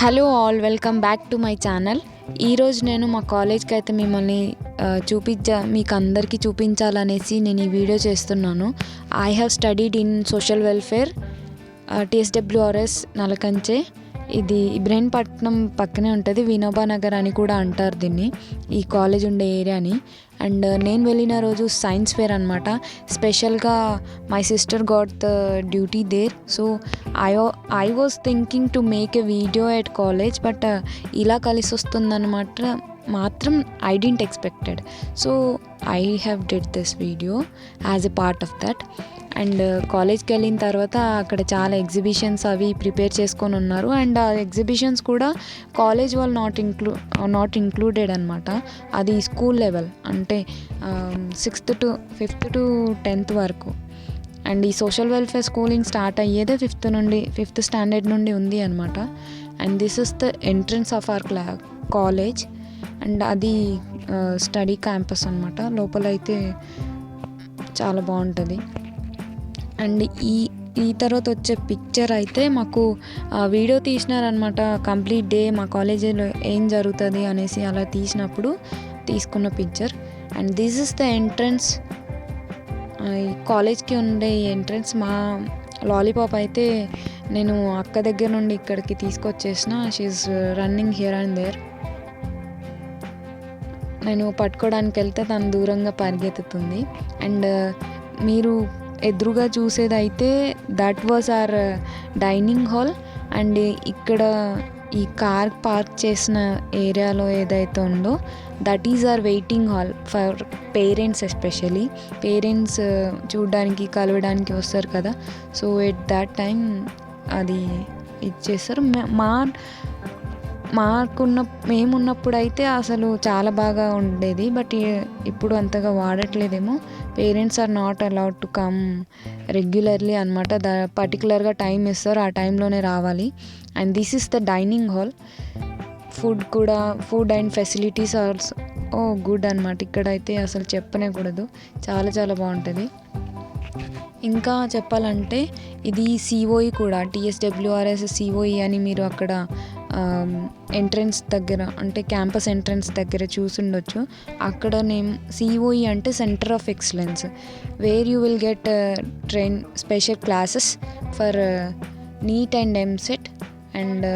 Hello all, welcome back to my channel. ఈరోజు నేను మా కాలేజ్కి అయితే మిమ్మల్ని మీకు అందరికీ చూపించాలనేసి నేను ఈ వీడియో చేస్తున్నాను. I have studied in social welfare TSWRS Nalakanche. ఇది ఇబ్రహీంపట్నం పక్కనే ఉంటుంది. వినోబా నగర్ అని కూడా అంటారు దీన్ని, ఈ కాలేజ్ ఉండే ఏరియాని. అండ్ నేను వెళ్ళిన రోజు సైన్స్ ఫేర్ అనమాట. స్పెషల్గా my sister got the duty there. So I was thinking to make a video at college, but ఇలా కలిసి వస్తుందన్నమాట మాత్రం I didn't expected. So I have did this video as a part of that. And కాలేజ్కి వెళ్ళిన తర్వాత అక్కడ చాలా exhibitions అవి ప్రిపేర్ చేసుకొని ఉన్నారు. అండ్ ఆ ఎగ్జిబిషన్స్ కూడా కాలేజ్ వాళ్ళు నాట్ ఇంక్లూడెడ్ అనమాట. అది స్కూల్ లెవెల్, అంటే 6th to 5th to 10th వరకు. అండ్ ఈ సోషల్ వెల్ఫేర్ స్కూలింగ్ స్టార్ట్ అయ్యేదే 5th స్టాండర్డ్ నుండి ఉంది అనమాట. And this is the entrance of our college. And అది స్టడీ క్యాంపస్ అనమాట. లోపలైతే చాలా బాగుంటుంది. అండ్ ఈ తర్వాత వచ్చే పిక్చర్ అయితే మాకు వీడియో తీసినారనమాట. కంప్లీట్ డే మా కాలేజీలో ఏం జరుగుతుంది అనేసి అలా తీసినప్పుడు తీసుకున్న picture. And this is the entrance. ఈ కాలేజ్కి ఉండే ఎంట్రన్స్. మా లాలీపాప్ అయితే నేను అక్క దగ్గర నుండి ఇక్కడికి తీసుకొచ్చేసిన. She is running here and there. నేను పట్టుకోవడానికి వెళ్తే తను దూరంగా పరిగెత్తుతుంది. అండ్ మీరు ఎదురుగా చూసేదైతే that was our dining hall. And ఇక్కడ ఈ కార్ పార్క్ చేసిన ఏరియాలో ఏదైతే ఉందో that is our waiting hall for parents. Especially parents చూడడానికి కలవడానికి వస్తారు కదా. సో ఎట్ దట్ టైం అది ఇచ్చేస్తారు. మేమున్నప్పుడు అయితే అసలు చాలా బాగా ఉండేది, బట్ ఇప్పుడు అంతగా వాడట్లేదేమో. Parents are not allowed to come regularly అనమాట. పర్టికులర్గా టైం ఇస్తారు, ఆ టైంలోనే రావాలి. And this is the dining hall. Food and facilities also good అనమాట. ఇక్కడైతే అసలు చెప్పనే కూడదు, చాలా చాలా బాగుంటుంది. ఇంకా చెప్పాలంటే ఇది సిఓఈ కూడా, టీఎస్డబ్ల్యూఆర్ఎస్ సిఓఈ అని మీరు అక్కడ ఎంట్రన్స్ దగ్గర, అంటే క్యాంపస్ ఎంట్రన్స్ దగ్గర చూసుండొచ్చు. అక్కడ నేమ్ సిఓఈ అంటే centre of excellence, where you will get train special classes for NEET and EAMCET. And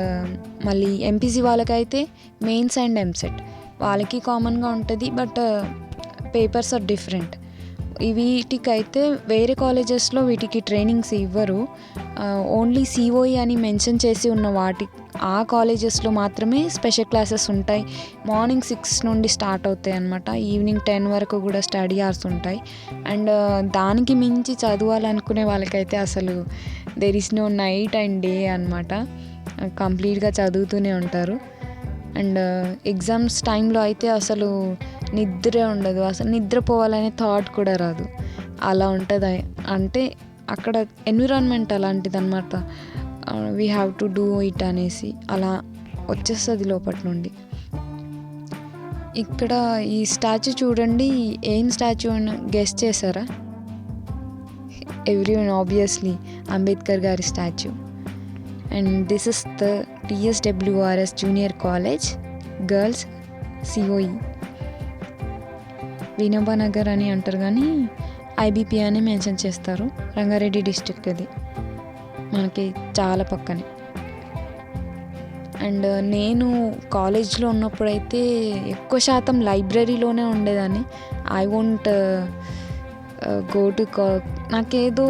మళ్ళీ ఎంపీసీ వాళ్ళకైతే మెయిన్స్ అండ్ ఎంసెట్ వాళ్ళకి కామన్గా ఉంటుంది, బట్ పేపర్స్ ఆర్ డిఫరెంట్. వీటికైతే వేరే కాలేజెస్లో వీటికి ట్రైనింగ్స్ ఇవ్వరు. ఓన్లీ సిఓఈ అని మెన్షన్ చేసి ఉన్న ఆ కాలేజెస్లో మాత్రమే స్పెషల్ క్లాసెస్ ఉంటాయి. మార్నింగ్ 6 నుండి స్టార్ట్ అవుతాయి అన్నమాట. ఈవినింగ్ 10 వరకు కూడా స్టడీ అవర్స్ ఉంటాయి. అండ్ దానికి మించి చదవాలనుకునే వాళ్ళకైతే అసలు there is no night and day అనమాట. కంప్లీట్గా చదువుతూనే ఉంటారు. అండ్ ఎగ్జామ్స్ టైంలో అయితే అసలు నిద్రే ఉండదు, అసలు నిద్రపోవాలనే థాట్ కూడా రాదు, అలా ఉంటుంది. అంటే అక్కడ ఎన్విరాన్మెంట్ అలాంటిది అనమాట. We have to do it అనేసి అలా వచ్చేస్తుంది లోపటి నుండి. ఇక్కడ ఈ స్టాచ్యూ చూడండి, ఏం స్టాచ్యూ అని గెస్ చేశారా? ఎవ్రీవన్ ఆబ్వియస్లీ అంబేద్కర్ గారి statue. And this is the TSWRS junior college girls COE. Vinoba Nagar అని అంటారు కానీ ఐబీపీ అని మెన్షన్ చేస్తారు. రంగారెడ్డి డిస్ట్రిక్ట్ అది, మనకి చాలా పక్కనే. అండ్ నేను కాలేజ్లో ఉన్నప్పుడైతే ఎక్కువ శాతం లైబ్రరీలోనే ఉండేదాన్ని. ఐ వోంట్ గో టు నాకేదో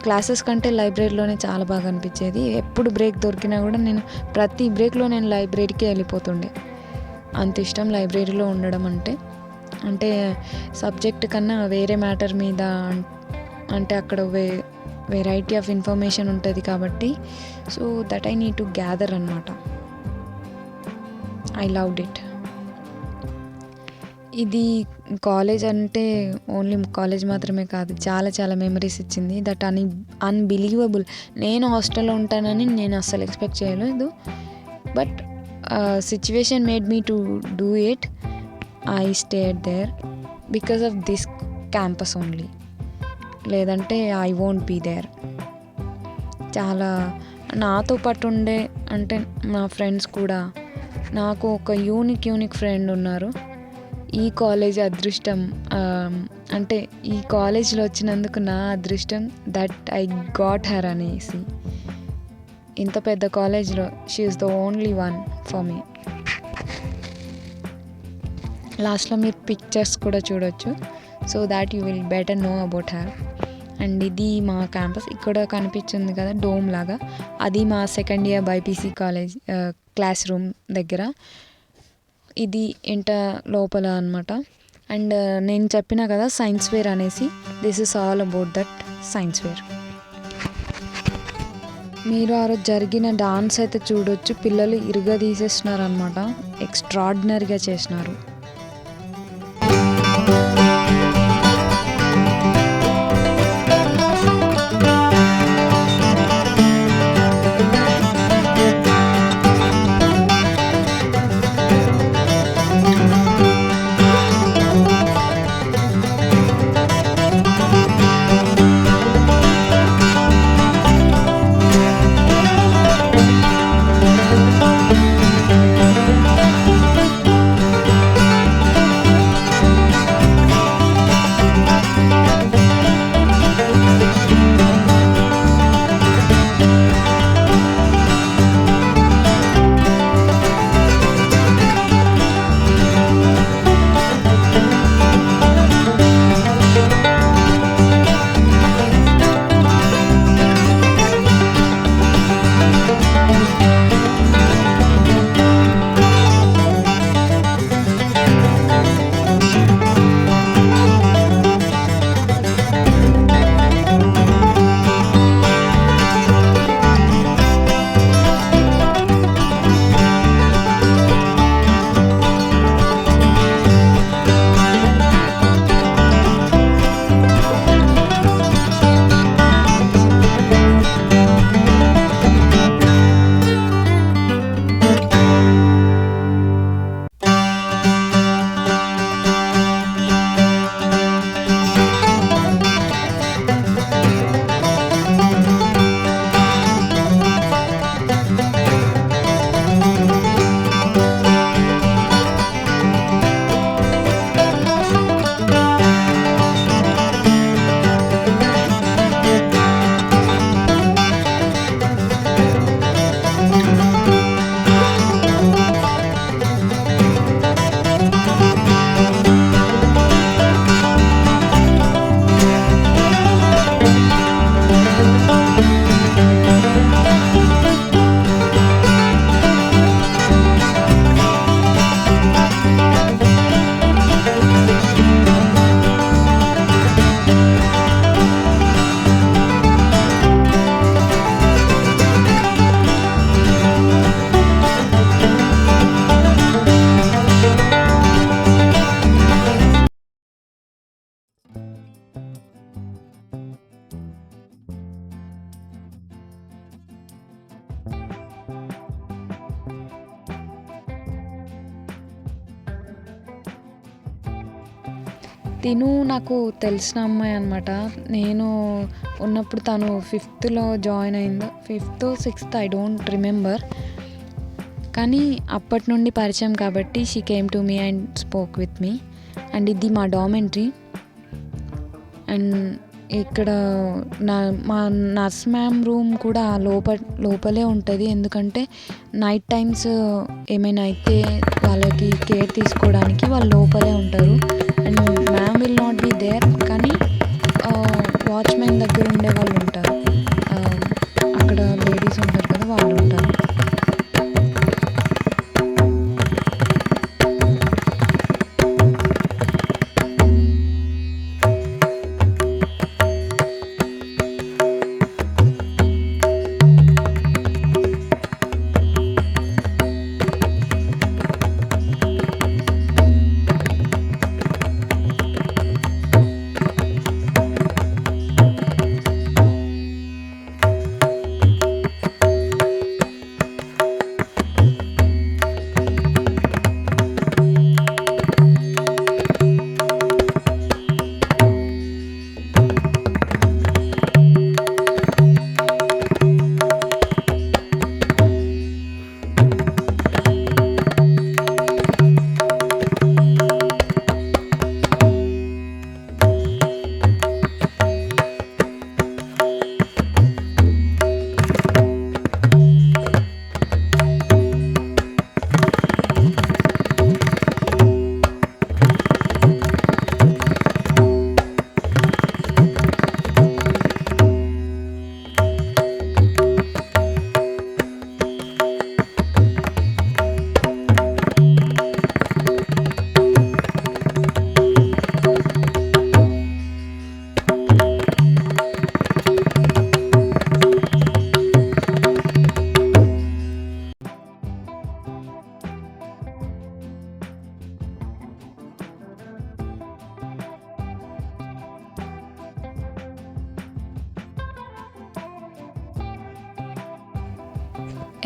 క్లాసెస్ కంటే లైబ్రరీలోనే చాలా బాగా అనిపించేది. ఎప్పుడు బ్రేక్ దొరికినా కూడా నేను ప్రతి బ్రేక్లో నేను లైబ్రరీకి వెళ్ళిపోతుండే. అంత ఇష్టం లైబ్రరీలో ఉండడం అంటే సబ్జెక్ట్ కన్నా వేరే మ్యాటర్ మీద, అంటే అక్కడ వెరైటీ ఆఫ్ ఇన్ఫర్మేషన్ ఉంటుంది కాబట్టి. So that I need to gather అనమాట. I loved it. ఇది కాలేజ్ అంటే ఓన్లీ కాలేజ్ మాత్రమే కాదు, చాలా చాలా మెమరీస్ ఇచ్చింది. That unbelievable. నేను హాస్టల్లో ఉంటానని నేను అస్సలు ఎక్స్పెక్ట్ చేయలేదు, but situation made me to do it. I stayed there because of this campus only, లేదంటే ఐ వోంట్ బీ దేర్. చాలా నాతో పాటు ఉండే అంటే నా ఫ్రెండ్స్ కూడా నాకు ఒక యూనిక్ ఫ్రెండ్ ఉన్నారు. ఈ కాలేజ్ అదృష్టం అంటే ఈ కాలేజ్లో వచ్చినందుకు నా అదృష్టం దట్ ఐ గాట్ హర్ అనేసి. ఇంత పెద్ద కాలేజ్లో she is the only one for me. లాస్ట్లో మీరు పిక్చర్స్ కూడా చూడొచ్చు, so that you will better know about her. And ఇది మా క్యాంపస్. ఇక్కడ కనిపించింది కదా డోమ్ లాగా, అది మా second year BiPC college classroom దగ్గర. ఇది లోపల అనమాట. అండ్ నేను చెప్పిన కదా సైన్స్ వేర్ అనేసి, this is all about that science fair. మీరు ఆ రోజు జరిగిన డాన్స్ అయితే చూడొచ్చు. పిల్లలు ఇరుగా తీసేస్తున్నారు అనమాట, ఎక్స్ట్రాడినరీగా చేసినారు. తిను నాకు తెలిసిన అమ్మాయి అనమాట. నేను ఉన్నప్పుడు తను 5th జాయిన్ అయింది, 5th 6th I don't remember. కానీ అప్పటి నుండి పరిచయం కాబట్టి she came to me and spoke with me. And ఇది మా డార్మెంటరీ. అండ్ ఇక్కడ మా నర్స్ మ్యామ్ రూమ్ కూడా లోపలే ఉంటుంది. ఎందుకంటే నైట్ టైమ్స్ ఏమైనా అయితే వాళ్ళకి కేర్ తీసుకోవడానికి వాళ్ళు లోపలే ఉంటారు. And ma'am will not be there, కానీ వాచ్మెన్ దగ్గర ఉండే వాళ్ళు ఉంటారు. అక్కడ లేడీస్ ఉంటారు కదా, వాళ్ళు ఉంటారు.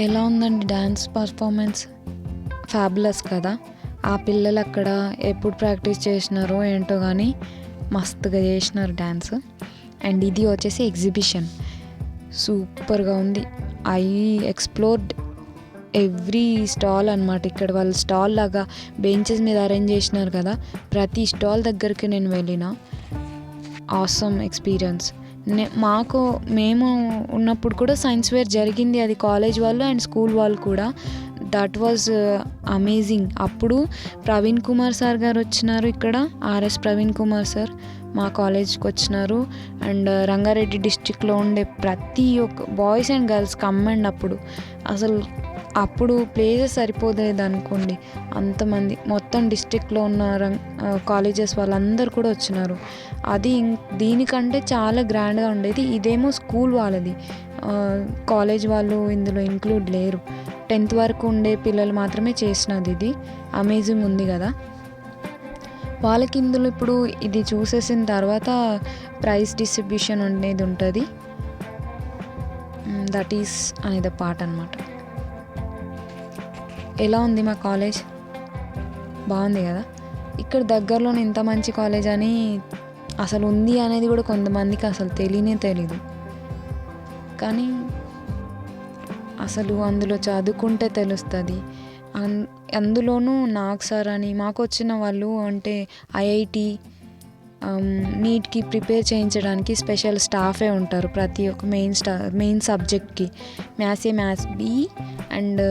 ఎలా ఉందండి డ్యాన్స్ పర్ఫార్మెన్స్? ఫ్యాబులస్ కదా! ఆ పిల్లలు అక్కడ ఎప్పుడు ప్రాక్టీస్ చేసినారో ఏంటో కానీ మస్తుగా చేసినారు డ్యాన్స్. అండ్ ఇది వచ్చేసి ఎగ్జిబిషన్. సూపర్గా ఉంది. ఐ ఎక్స్ప్లోర్డ్ ఎవ్రీ స్టాల్ అనమాట. ఇక్కడ వాళ్ళు స్టాల్ లాగా బెంచెస్ మీద అరేంజ్ చేసినారు కదా, ప్రతి స్టాల్ దగ్గరికి నేను వెళ్ళిన. Awesome experience. మేము ఉన్నప్పుడు కూడా సైన్స్ ఫేర్ జరిగింది, అది కాలేజ్ వాళ్ళు అండ్ స్కూల్ వాళ్ళు కూడా. That was amazing. అప్పుడు ప్రవీణ్ కుమార్ సార్ గారు వచ్చినారు, ఇక్కడ ఆర్ఎస్ ప్రవీణ్ కుమార్ సార్ మా కాలేజ్కి వచ్చినారు. అండ్ రంగారెడ్డి డిస్ట్రిక్ట్లో ఉండే ప్రతి ఒక్క బాయ్స్ అండ్ గర్ల్స్ కమ్మండి. అప్పుడు ప్లేసెస్ సరిపోలేదు అనుకోండి, అంతమంది మొత్తం డిస్ట్రిక్ట్లో ఉన్న కాలేజెస్ వాళ్ళందరూ కూడా వచ్చినారు. అది దీనికంటే చాలా గ్రాండ్గా ఉండేది. ఇదేమో స్కూల్ వాళ్ళది, కాలేజ్ వాళ్ళు ఇందులో ఇంక్లూడ్ లేరు. 10th వరకు ఉండే పిల్లలు మాత్రమే చేసినది. ఇది అమేజింగ్ ఉంది కదా. వాళ్ళకి ఇందులో ఇప్పుడు ఇది చూసేసిన తర్వాత ప్రైజ్ డిస్ట్రిబ్యూషన్ అనేది ఉంటుంది. దట్ ఈస్ అనేది పార్ట్ అనమాట. ఎలా ఉంది మా కాలేజ్? బాగుంది కదా. ఇక్కడ దగ్గరలోనే ఇంత మంచి కాలేజ్ అని అసలు ఉంది అనేది కూడా కొంతమందికి అసలు తెలీదు. కానీ అసలు అందులో చదువుకుంటే తెలుస్తుంది. అందులోనూ నాకు సార్ అని మాకు వచ్చిన వాళ్ళు అంటే ఐఐటి నీట్కి ప్రిపేర్ చేయించడానికి స్పెషల్ స్టాఫే ఉంటారు ప్రతి ఒక్క మెయిన్ సబ్జెక్ట్కి. మ్యాథ్స్ బి అండ్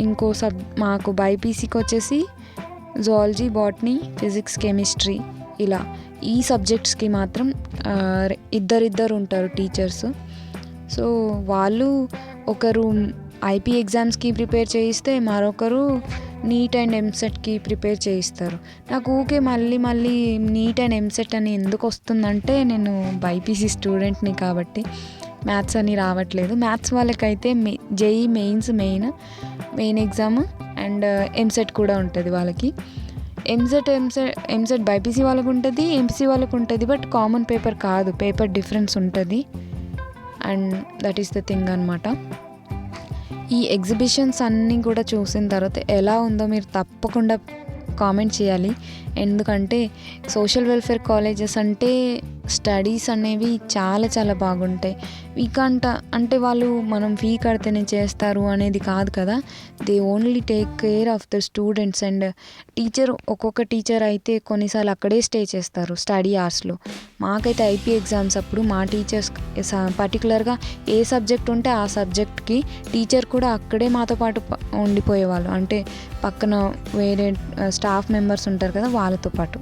ఇంకో మాకు బైపీసీకి వచ్చేసి జువాలజీ, బాటనీ, ఫిజిక్స్, కెమిస్ట్రీ, ఇలా ఈ సబ్జెక్ట్స్కి మాత్రం ఇద్దరు ఉంటారు టీచర్స్. సో వాళ్ళు ఒకరు ఐపీ ఎగ్జామ్స్కి ప్రిపేర్ చేయిస్తే మరొకరు నీట్ అండ్ ఎంసెట్కి ప్రిపేర్ చేయిస్తారు. నాకు ఊకే మళ్ళీ నీట్ అండ్ ఎంసెట్ అని ఎందుకు వస్తుందంటే, నేను బైపీసీ స్టూడెంట్ని కాబట్టి మ్యాథ్స్ అని రావట్లేదు. మ్యాథ్స్ వాళ్ళకైతే JEE main exam and EAMCET కూడా ఉంటుంది వాళ్ళకి. ఎంసెట్ బైపీసీ వాళ్ళకు ఉంటుంది, ఎంపీసీ వాళ్ళకు ఉంటుంది. బట్ కామన్ పేపర్ కాదు, పేపర్ డిఫరెన్స్ ఉంటుంది. And that is the thing అనమాట. ఈ ఎగ్జిబిషన్స్ అన్నీ కూడా చూసిన తర్వాత ఎలా ఉందో మీరు తప్పకుండా కామెంట్ చేయాలి. ఎందుకంటే సోషల్ వెల్ఫేర్ కాలేజెస్ అంటే స్టడీస్ అనేవి చాలా బాగుంటాయి. అంటే వాళ్ళు మనం ఫీ కడితేనే చేస్తారు అనేది కాదు కదా. They only take care of the students. And ఒక్కొక్క టీచర్ అయితే కొన్నిసార్లు అక్కడే స్టే చేస్తారు స్టడీ అవర్స్లో. మాకైతే ఐపీ ఎగ్జామ్స్ అప్పుడు మా టీచర్స్ పర్టికులర్గా ఏ సబ్జెక్ట్ ఉంటే ఆ సబ్జెక్ట్కి టీచర్ కూడా అక్కడే మాతో పాటు ఉండిపోయేవాళ్ళు. అంటే పక్కన వేరే స్టాఫ్ మెంబర్స్ ఉంటారు కదా, వాళ్ళతో పాటు.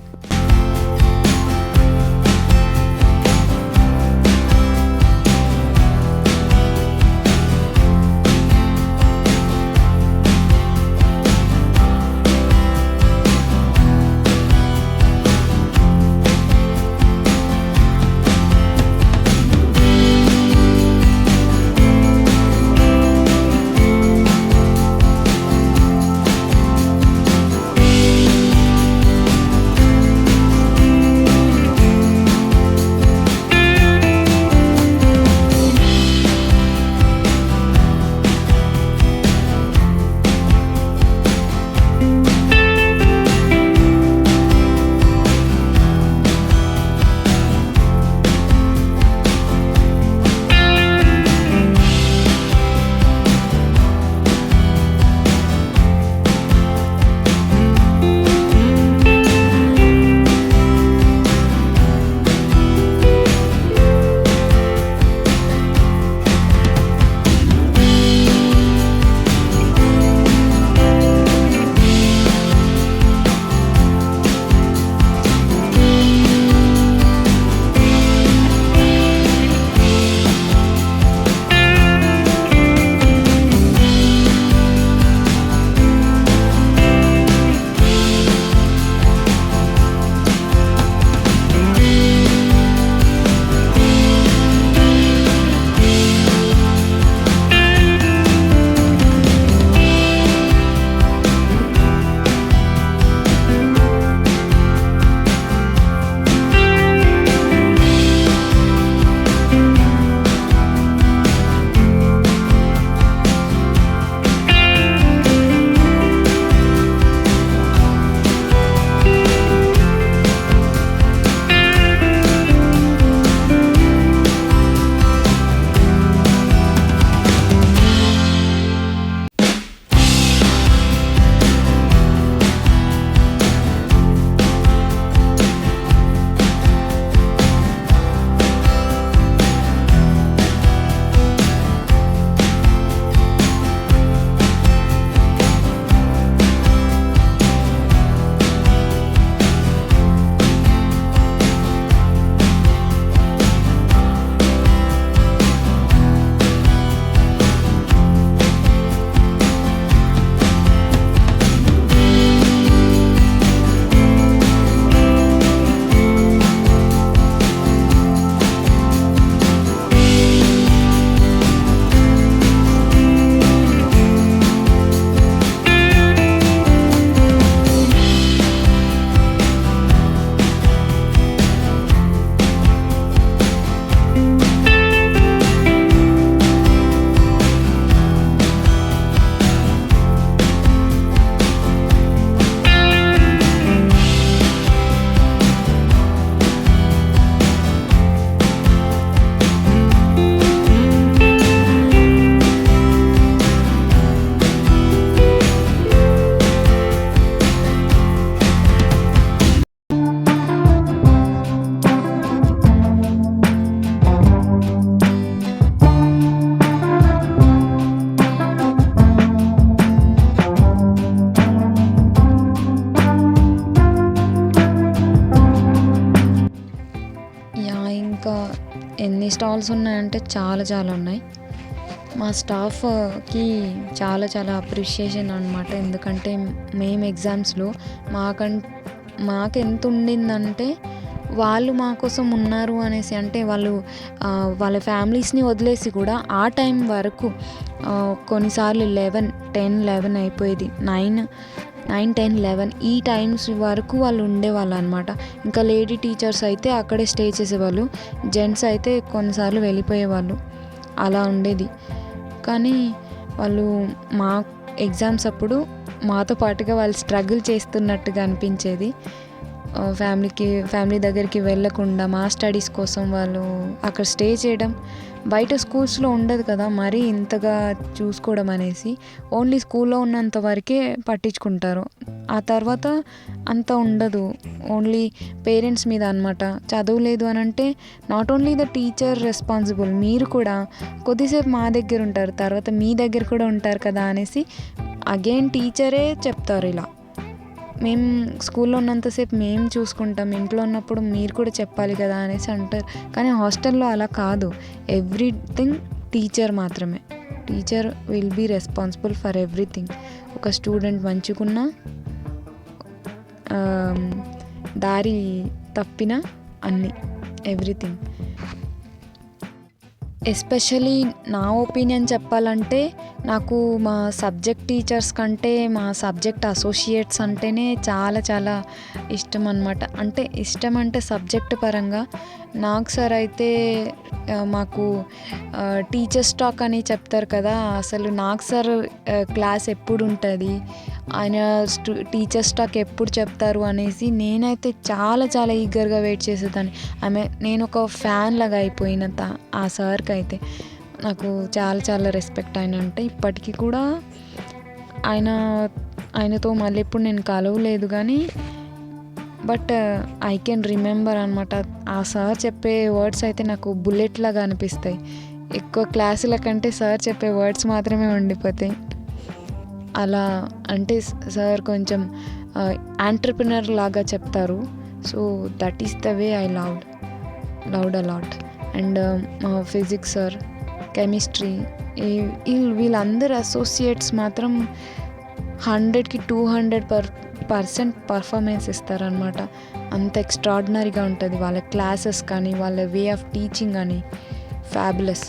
ఎన్ని స్టాల్స్ ఉన్నాయంటే చాలా చాలా ఉన్నాయి. మా స్టాఫ్కి చాలా అప్రిషియేషన్ అనమాట. ఎందుకంటే మేము ఎగ్జామ్స్లో మాకెంత ఉండిందంటే వాళ్ళు మా కోసం ఉన్నారు అనేసి, అంటే వాళ్ళు వాళ్ళ ఫ్యామిలీస్ని వదిలేసి కూడా ఆ టైం వరకు కొన్నిసార్లు 11 అయిపోయేది. 9, 10, 11 ఈ టైమ్స్ వరకు వాళ్ళు ఉండేవాళ్ళు అనమాట. ఇంకా లేడీ టీచర్స్ అయితే అక్కడే స్టే చేసేవాళ్ళు, జెంట్స్ అయితే కొన్నిసార్లు వెళ్ళిపోయేవాళ్ళు. అలా ఉండేది. కానీ వాళ్ళు మా ఎగ్జామ్స్ అప్పుడు మాతో పాటుగా వాళ్ళు స్ట్రగుల్ చేస్తున్నట్టుగా అనిపించేది. ఫ్యామిలీ దగ్గరికి వెళ్ళకుండా మా స్టడీస్ కోసం వాళ్ళు అక్కడ స్టే చేయడం. బయట స్కూల్స్లో ఉండదు కదా మరీ ఇంతగా చూసుకోవడం అనేసి. ఓన్లీ స్కూల్లో ఉన్నంత వరకే పట్టించుకుంటారు. ఆ తర్వాత అంత ఉండదు. ఓన్లీ పేరెంట్స్ మీద అనమాట. చదవలేదు అని అంటే not only the teacher responsible, మీరు కూడా కొద్దిసేపు మా దగ్గర ఉంటారు, తర్వాత మీ దగ్గర కూడా ఉంటారు కదా అనేసి అగైన్ టీచరే చెప్తారు. ఇలా మేము స్కూల్లో ఉన్నంతసేపు మేము చూసుకుంటాం, ఇంట్లో ఉన్నప్పుడు మీరు కూడా చెప్పాలి కదా అనేసి అంటారు. కానీ హాస్టల్లో అలా కాదు. ఎవ్రీథింగ్ టీచర్ మాత్రమే. Teacher will be responsible for everything. ఒక స్టూడెంట్ మంచిగున్నా దారి తప్పిన అన్నీ, ఎవ్రీథింగ్. ఎస్పెషలీ నా ఒపీనియన్ చెప్పాలంటే నాకు మా సబ్జెక్ట్ టీచర్స్ కంటే మా సబ్జెక్ట్ అసోసియేట్స్ అంటేనే చాలా ఇష్టం అనమాట. అంటే ఇష్టం అంటే సబ్జెక్ట్ పరంగా. నాకు సార్ అయితే మాకు టీచర్స్ టాక్ అని చెప్తారు కదా, అసలు నాకు సార్ క్లాస్ ఎప్పుడు ఉంటుంది, ఆయన టీచర్స్ టాక్ ఎప్పుడు చెప్తారు అనేసి నేనైతే చాలా ఈగర్గా వెయిట్ చేసేదాన్ని. నేను ఒక ఫ్యాన్ లాగా అయిపోయిన ఆ సార్కి అయితే. నాకు చాలా రెస్పెక్ట్ ఆయన అంటే. ఇప్పటికీ కూడా ఆయనతో మళ్ళీ ఎప్పుడు నేను కలవలేదు కానీ బట్ ఐ కెన్ రిమెంబర్ అనమాట. ఆ సార్ చెప్పే వర్డ్స్ అయితే నాకు బుల్లెట్ లాగా అనిపిస్తాయి. ఎక్కువ క్లాసుల కంటే సార్ చెప్పే వర్డ్స్ మాత్రమే ఉండిపోతాయి. అలా అంటే సార్ కొంచెం ఎంటర్‌ప్రెన్యూర్ లాగా చెప్తారు. So that is the way I loved a lot. And మా ఫిజిక్స్ సార్, కెమిస్ట్రీ, వీళ్ళందరూ అసోసియేట్స్ మాత్రం 100కి 200% పర్ఫార్మెన్స్ ఇస్తారనమాట. అంత ఎక్స్ట్రాడినరీగా ఉంటుంది వాళ్ళ క్లాసెస్ కానీ, వాళ్ళ వే ఆఫ్ టీచింగ్ కానీ ఫ్యాబులస్.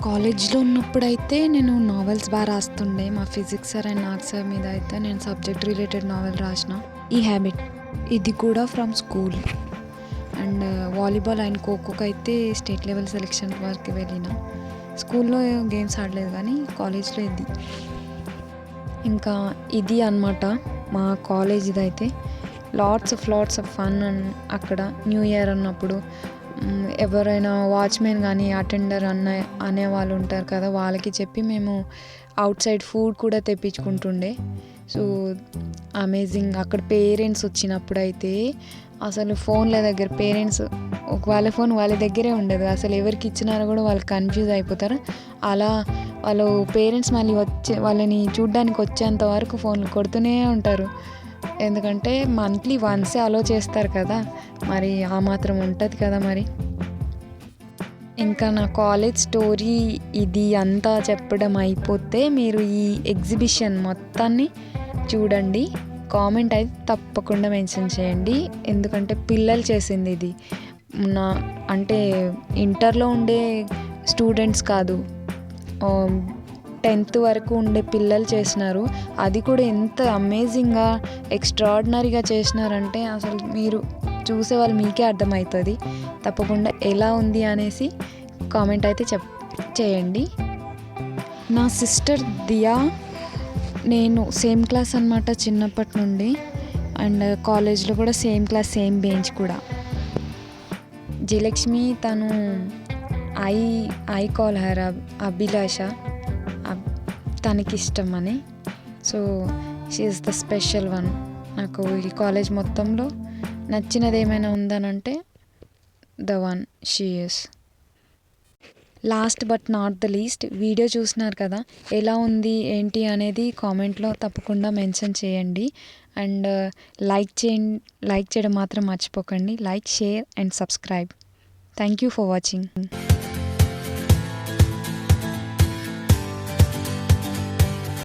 కాలేజ్లో ఉన్నప్పుడైతే నేను నావెల్స్ బాగా రాస్తుండే. మా physics sir and maths sir మీద అయితే నేను సబ్జెక్ట్ రిలేటెడ్ నావెల్ రాసిన. ఈ హ్యాబిట్ ఇది కూడా from school. And volleyball and ఖోఖోకి అయితే స్టేట్ లెవెల్ సెలెక్షన్ వరకు వెళ్ళిన. స్కూల్లో గేమ్స్ ఆడలేదు కానీ కాలేజ్లో ఇది. ఇంకా ఇది అన్నమాట మా కాలేజీది అయితే. Lots of fun. అక్కడ న్యూ ఇయర్ అన్నప్పుడు ఎవరైనా వాచ్మెన్ కానీ అటెండర్ అనేవాళ్ళు ఉంటారు కదా, వాళ్ళకి చెప్పి మేము అవుట్ సైడ్ ఫుడ్ కూడా తెప్పించుకుంటుండే. So amazing. అక్కడ పేరెంట్స్ వచ్చినప్పుడు అయితే అసలు ఫోన్ల దగ్గర పేరెంట్స్ వాళ్ళ ఫోన్ వాళ్ళ దగ్గరే ఉండదు. అసలు ఎవరికి ఇచ్చినారో కూడా వాళ్ళు కన్ఫ్యూజ్ అయిపోతారు. అలా వాళ్ళు పేరెంట్స్ మళ్ళీ వాళ్ళని చూడ్డానికి వచ్చేంత వరకు ఫోన్లు కొడుతూనే ఉంటారు. ఎందుకంటే మంత్లీ వన్సే అలో చేస్తారు కదా, మరి ఆ మాత్రం ఉంటుంది కదా మరి. ఇంకా నా కాలేజ్ స్టోరీ ఇది అంతా చెప్పడం అయిపోతే మీరు ఈ ఎగ్జిబిషన్ మొత్తాన్ని చూడండి. కామెంట్ అయితే తప్పకుండా మెన్షన్ చేయండి. ఎందుకంటే పిల్లలు చేసింది ఇది. అంటే ఇంటర్లో ఉండే స్టూడెంట్స్ కాదు, 10th వరకు ఉండే పిల్లలు చేసినారు. అది కూడా ఎంత అమేజింగ్గా ఎక్స్ట్రాడినరీగా చేసినారంటే అసలు మీరు చూసేవాళ్ళు మీకే అర్థమవుతుంది. తప్పకుండా ఎలా ఉంది అనేసి కామెంట్ అయితే చేయండి. నా సిస్టర్ దియా నేను సేమ్ క్లాస్ అనమాట చిన్నప్పటి నుండి. అండ్ కాలేజ్లో కూడా సేమ్ క్లాస్, సేమ్ బెంచ్ కూడా. జయలక్ష్మి తను ఐ కాల్ హర్ అభిలాష, తనకి ఇష్టం అని. So she is the special one. నాకు ఈ కాలేజ్ మొత్తంలో నచ్చినది ఏమైనా ఉందనంటే the one she is. Last but not the least, video చూసినారు కదా, ఎలా ఉంది ఏంటి అనేది కామెంట్లో తప్పకుండా మెన్షన్ చేయండి. అండ్ లైక్ చేయడం మాత్రం మర్చిపోకండి. Like, share and subscribe. Thank you for watching.